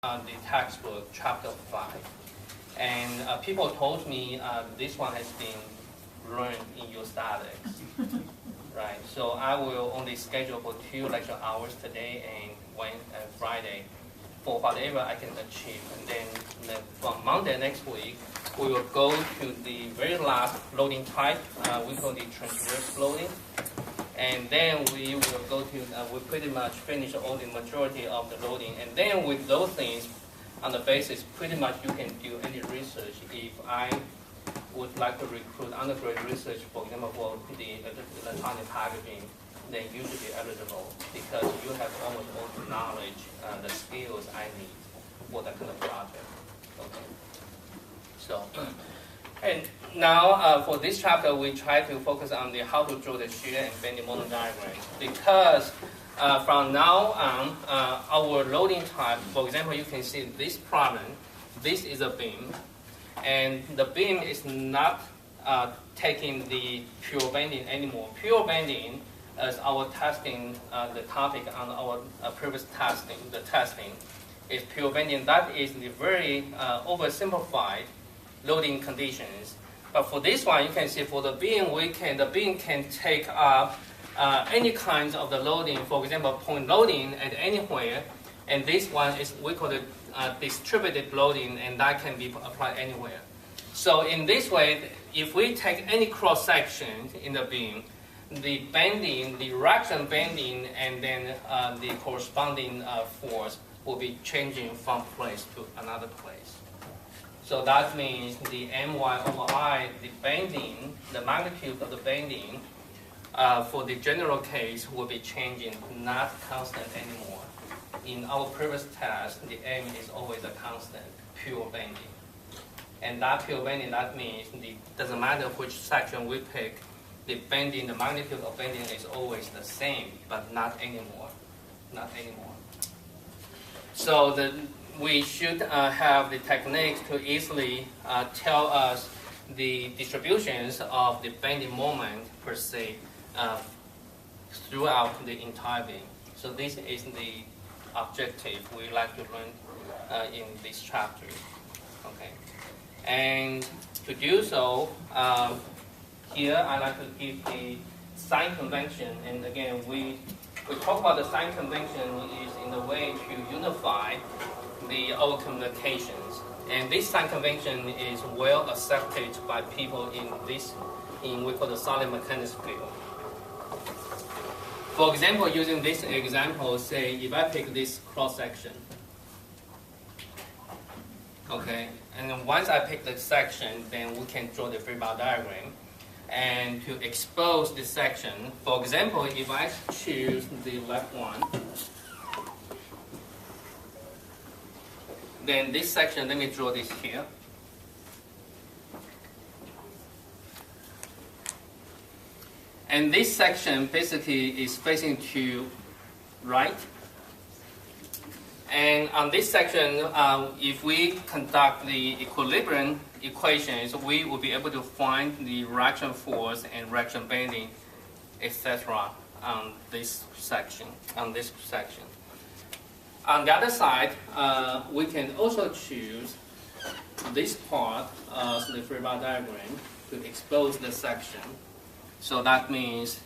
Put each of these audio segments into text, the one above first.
the textbook, chapter 5. And people told me this one has been learned in your statics. Right, so I will only schedule for 2 lecture hours today and Friday for whatever I can achieve. And then from Monday next week, we will go to the very last loading type. We call the transverse loading. And then we will go to, we pretty much finish all the majority of the loading. And then with those things on the basis, pretty much you can do any research. If I would like to recruit undergraduate research, for example, for the electronic packaging, then you should be eligible because you have almost all the knowledge, the skills I need for that kind of project. Okay. So, and now for this chapter, we try to focus on the how to draw the shear and bending moment diagrams because from now on, our loading type, for example, you can see this problem. This is a beam. And the beam is not taking the pure bending anymore. Pure bending, as our testing, the topic on our previous testing, the testing, is pure bending. That is the very oversimplified loading conditions. But for this one, you can see for the beam, the beam can take up any kinds of the loading. For example, point loading at anywhere. And this one is, we call it distributed loading, and that can be applied anywhere. So in this way, if we take any cross section in the beam, the bending, the reaction bending, and then the corresponding force will be changing from place to another place. So that means the my over I, the bending, the magnitude of the bending for the general case will be changing, not constant anymore. In our previous test, the M is always a constant, pure bending. And that pure bending, that means it doesn't matter which section we pick, the bending, the magnitude of bending is always the same, but not anymore. Not anymore. So we should have the techniques to easily tell us the distributions of the bending moment per se throughout the entire beam. So this is the objective we like to learn in this chapter. Okay, and to do so, here I like to give the sign convention. And again, we talk about the sign convention is in the way to unify our communications. And this sign convention is well accepted by people in we call the solid mechanics field. For example, using this example, say if I pick this cross section, okay, and then once I pick the section, then we can draw the free body diagram. And to expose this section, for example, if I choose the left one, then this section, let me draw this here. And this section basically is facing to right. And on this section, if we conduct the equilibrium equations, we will be able to find the reaction force and reaction bending, etc. on this section. On the other side, we can also choose this part of the free body diagram to expose the section. So that means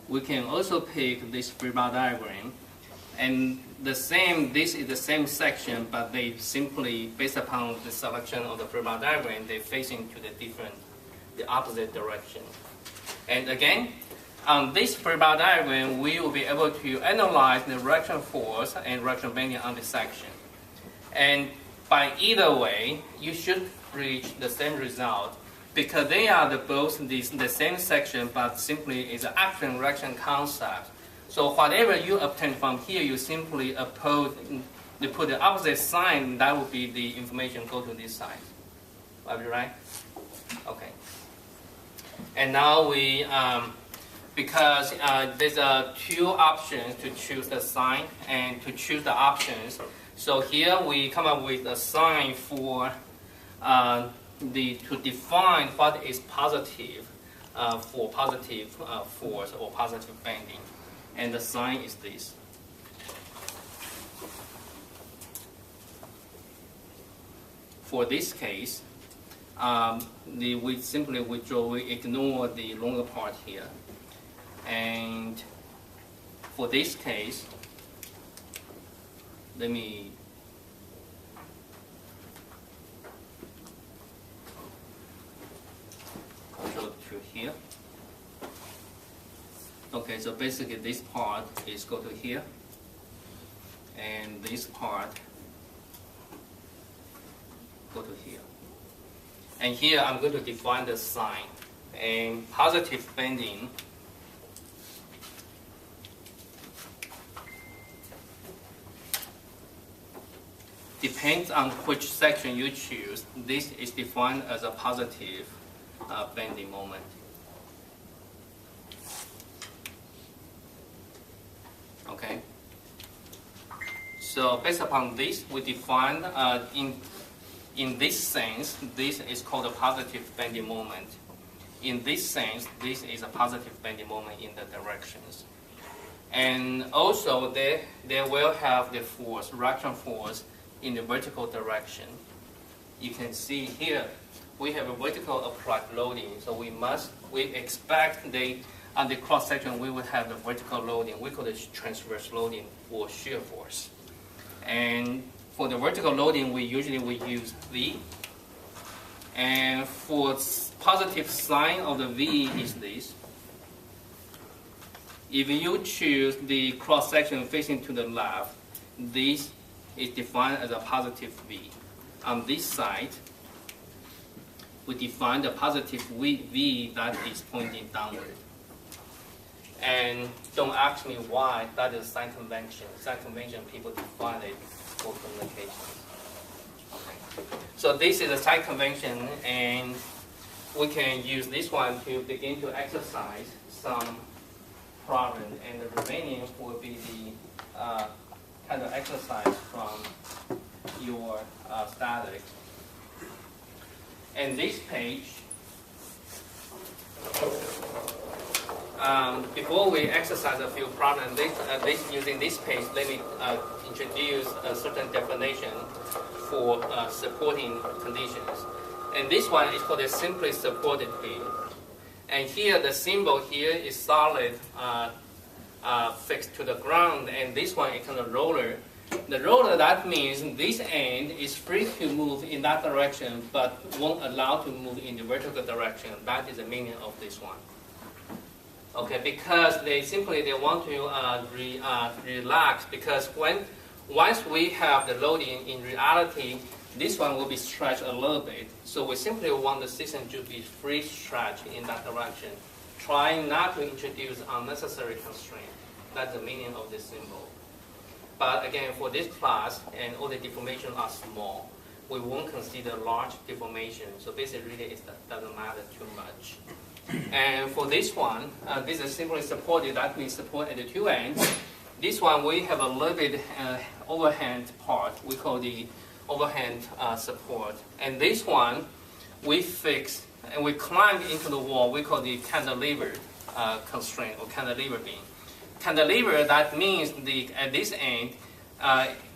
we can also pick this free body diagram, and this is the same section, but they simply, based upon the selection of the free body diagram, they facing to the opposite direction. And again, on this free body diagram, we will be able to analyze the reaction force and reaction bending on the section. And by either way, you should reach the same result, because they are both the same section, but simply is an action reaction concept. So whatever you obtain from here, you simply put the opposite sign. That would be the information go to this side. Are you right? Okay. And now we, because there's 2 options to choose the sign and to choose the options. So here we come up with a sign for to define what is positive for positive force or positive bending. And the sign is this. for this case, we simply withdraw, we ignore the longer part here. And for this case, let me control to here. Okay, so basically this part is go to here, and this part go to here. And here I'm going to define the sign. And positive bending depends on which section you choose. This is defined as a positive bending moment. Okay. So based upon this, we define in this sense, this is called a positive bending moment. In this sense, this is a positive bending moment in the directions. And also, they will have the force, reaction force, in the vertical direction. You can see here, we have a vertical applied loading, so we expect on the cross section we would have the vertical loading. We call it transverse loading or shear force. And for the vertical loading, we usually use V. And for positive sign of the V is this. If you choose the cross section facing to the left, this is defined as a positive V. On this side, we define the positive V that is pointing downward. And don't ask me why, that is sign convention. Sign convention, people define it for communications. Okay. So this is a sign convention, and we can use this one to begin to exercise some problem, and the remaining will be the kind of exercise from your static. And this page, before we exercise a few problems, using this page, let me introduce a certain definition for supporting conditions. And this one is called a simply supported beam. And here, the symbol here is solid, fixed to the ground, and this one is kind of roller. The roller, that means this end is free to move in that direction, but won't allow to move in the vertical direction. That is the meaning of this one. Okay, because they want to relax, because once we have the loading, in reality, this one will be stretched a little bit. So we simply want the system to be free stretched in that direction, trying not to introduce unnecessary constraint. That's the meaning of this symbol. But again, for this class, and all the deformations are small, we won't consider large deformation. So basically, it doesn't matter too much. And for this one, this is simply supported. That means support at the two ends. This one, we have a little bit overhand part. We call the overhand support. And this one, we fix and we climb into the wall. We call the cantilever constraint or cantilever beam. Cantilever, that means at this end,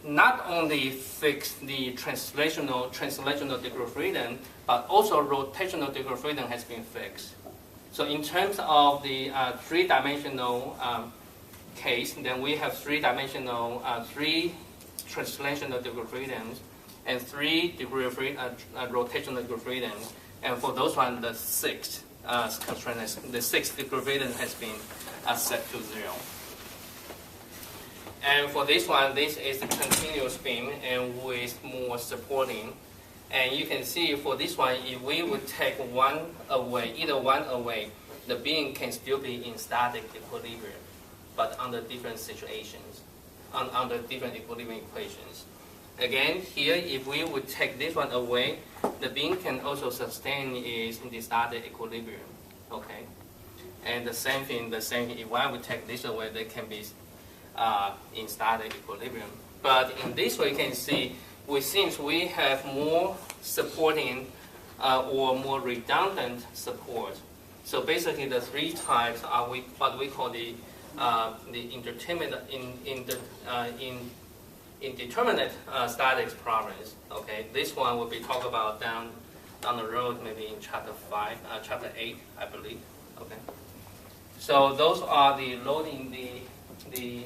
not only fix the translational degree of freedom, but also rotational degree of freedom has been fixed. So in terms of the three-dimensional case, then we have three translational degree of freedoms and 3 degree of rotational degree of freedom. And for those one, the sixth constraint, the 6th degree of freedom has been set to 0. And for this one, this is the continuous beam and with more supporting. And you can see for this one, if we would take one away, either one away, the beam can still be in static equilibrium, but under different situations, under different equilibrium equations. Again, here, if we would take this one away, the beam can also sustain is in the static equilibrium. Okay, and the same thing. If I would take this away, they can be in static equilibrium. But in this way, you can see, since we have more supporting or more redundant support. So basically, the 3 types are what we call the indeterminate statics problems. Okay, this one will be talked about down the road, maybe in chapter 8, I believe. Okay, so those are the loading the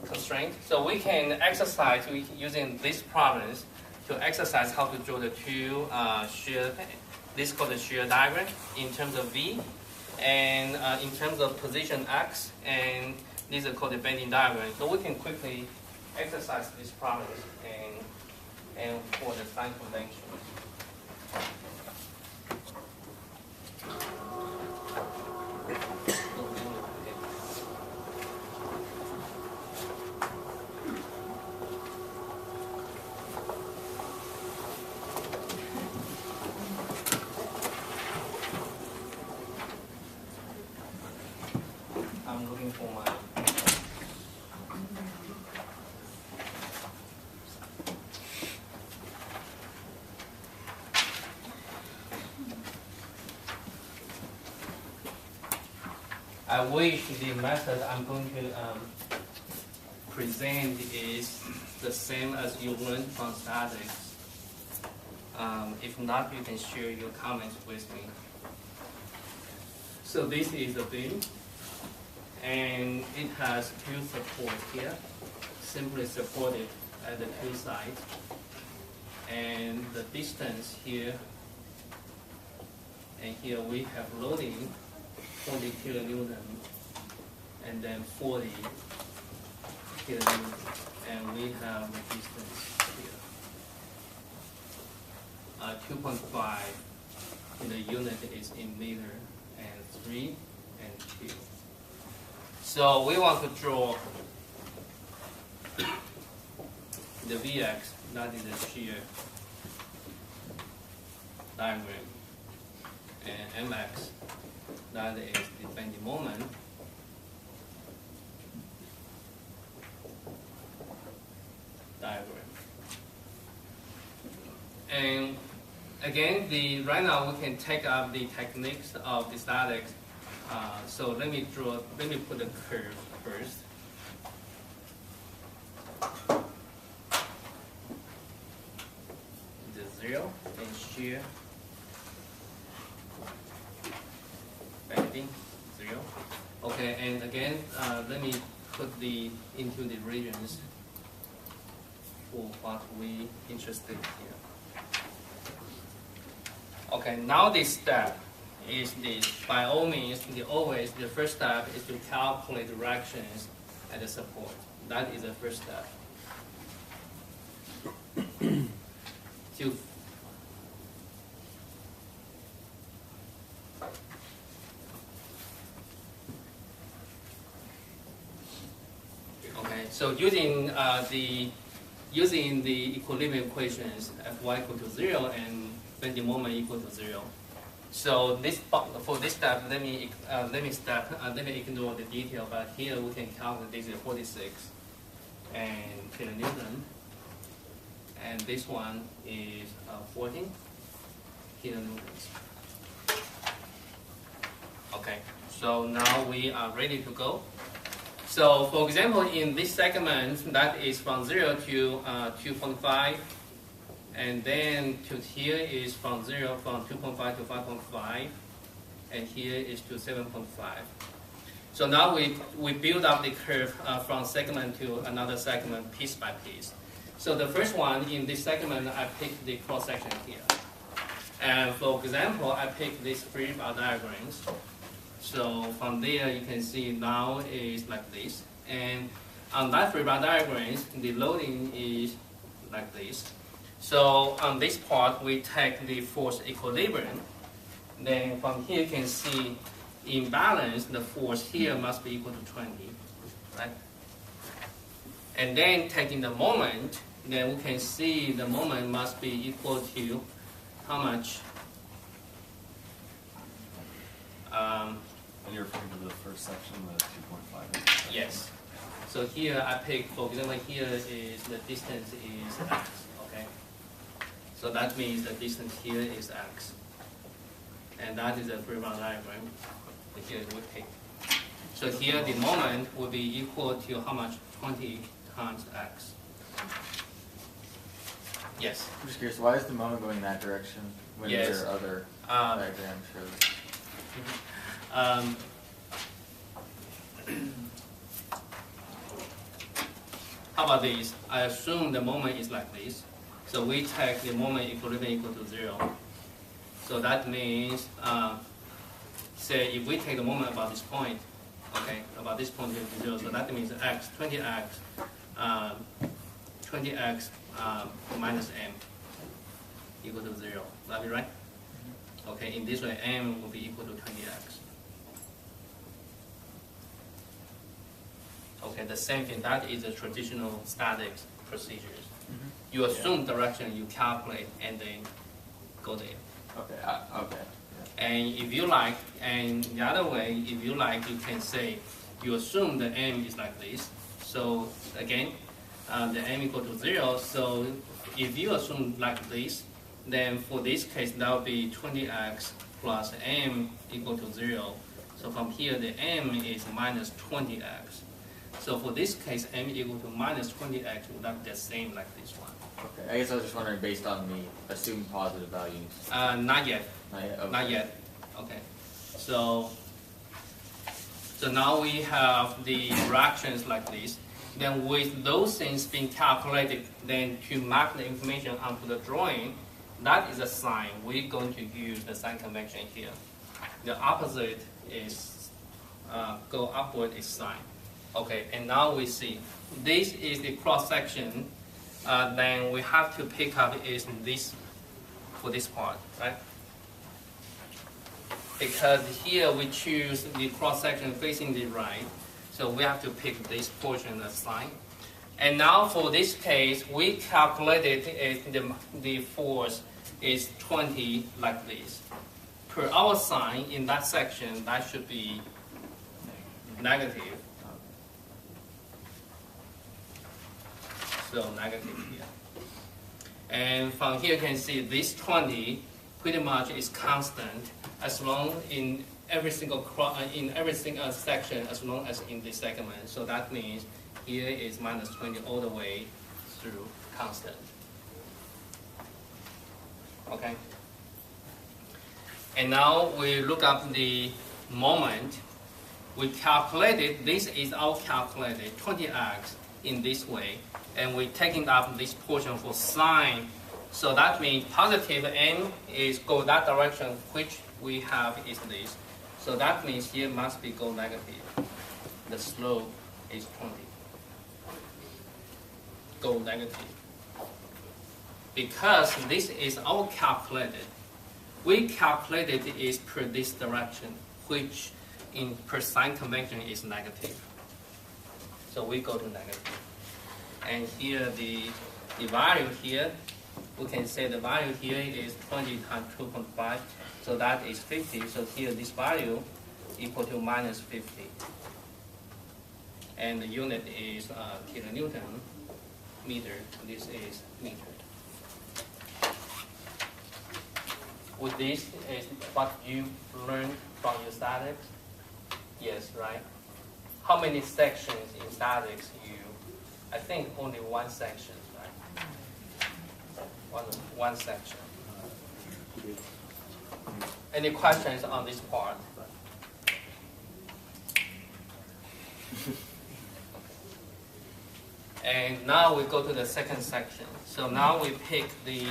constraint. So we can exercise using these problems to exercise how to draw the two shear. This is called the shear diagram in terms of V, and in terms of position X, and these are called the bending diagram. So we can quickly exercise these problems and for the sign convention. I'm looking for my I wish the method I'm going to present is the same as you learned from statics. If not, you can share your comments with me. So this is the beam, and it has two supports here, simply supported at the two sides, and the distance here and here we have loading 40 kilonewton and then 40 kilonewton, and we have the distance here 2.5 in the unit is in meter, and 3 and 2. So we want to draw the Vx, that is the shear diagram, and Mx, that is the bending moment. Diagram. And again, right now we can take up the techniques of the statics. So let me put the curve first. The 0 and shear bending 0. Okay, and again, let me put into the regions for what we interested here. Okay, now this step is by all means, the first step is to calculate directions at the support. That is the first step. Okay, so using the equilibrium equations, Fy equal to 0 and bending moment equal to 0. So for this step, let me ignore the detail. But here we can calculate this is 46 and kilonewton, and this one is 14 kilonewtons. Okay, so now we are ready to go. So for example, in this segment, that is from 0 to 2.5, and then to here is from 2.5 to 5.5, and here is to 7.5. So now we build up the curve from segment to another segment piece by piece. So the first one, in this segment, I pick the cross section here. And for example, I pick these free bar diagrams. So from there, you can see now is like this. And on that free bar diagrams, the loading is like this. So on this part, we take the force equilibrium. Then from here, you can see in balance, the force here must be equal to 20, right? And then taking the moment, then we can see the moment must be equal to how much? And you're referring to the first section, the 2.5? Yes. So here I pick, for example, here is the distance is x, okay? So that means the distance here is x. And that is a free run diagram. Here we pick. So here the moment will be equal to how much? 20 times x. Yes. I'm just curious, why is the moment going that direction when Yes. there are other diagrams shows? How about this? I assume the moment is like this. So we take the moment equilibrium equal to 0. So that means, say if we take the moment about this point, okay, about this point equal to 0, so that means x, 20x minus m equal to 0. That be right? Okay, in this way, m will be equal to 20x. Okay, the same thing. That is the traditional statics procedures. You assume direction, you calculate, and then go there. Okay. Okay. And if you like, and the other way, if you like, you can say you assume the m is like this. So again, the m equal to 0. So if you assume like this, then for this case, that will be 20x plus m equal to 0. So from here, the m is minus 20x. So for this case, m equal to minus 20x would not be the same like this one. Okay. I guess I was just wondering, based on the assumed positive values. Not yet. Not yet. Okay. Not yet. Okay. So now we have the reactions like this. Then with those things being calculated, then to map the information onto the drawing, that is a sign. We're going to use the sign convention here. The opposite is go upward is sign. Okay, and now we see this is the cross section. Then we have to pick up is this for this part, right? Because here we choose the cross section facing the right, so we have to pick this portion as sign. And now for this case, we calculated the force is 20 like this. Per our sign in that section, that should be negative. So negative here. And from here you can see this 20 pretty much is constant as long in every single section as long as in this segment. So that means here is minus 20 all the way through constant. Okay. And now we look up the moment. We calculated, this is our calculated 20x in this way. And we're taking up this portion for sign. So that means positive n is go that direction, which we have is this. So that means here must be go negative. The slope is 20. Go negative. Because this is all calculated. We calculated is per this direction, which in per sign convention is negative. So we go to negative. And here the value here, we can say the value here is 20 times 2.5, so that is 50. So here this value equal to minus 50. And the unit is kilonewton meter. This is meter. With this is what you learned from your statics? Yes, right? How many sections in statics you? I think only one section, right? One section. Any questions on this part? And now we go to the second section. So now we pick the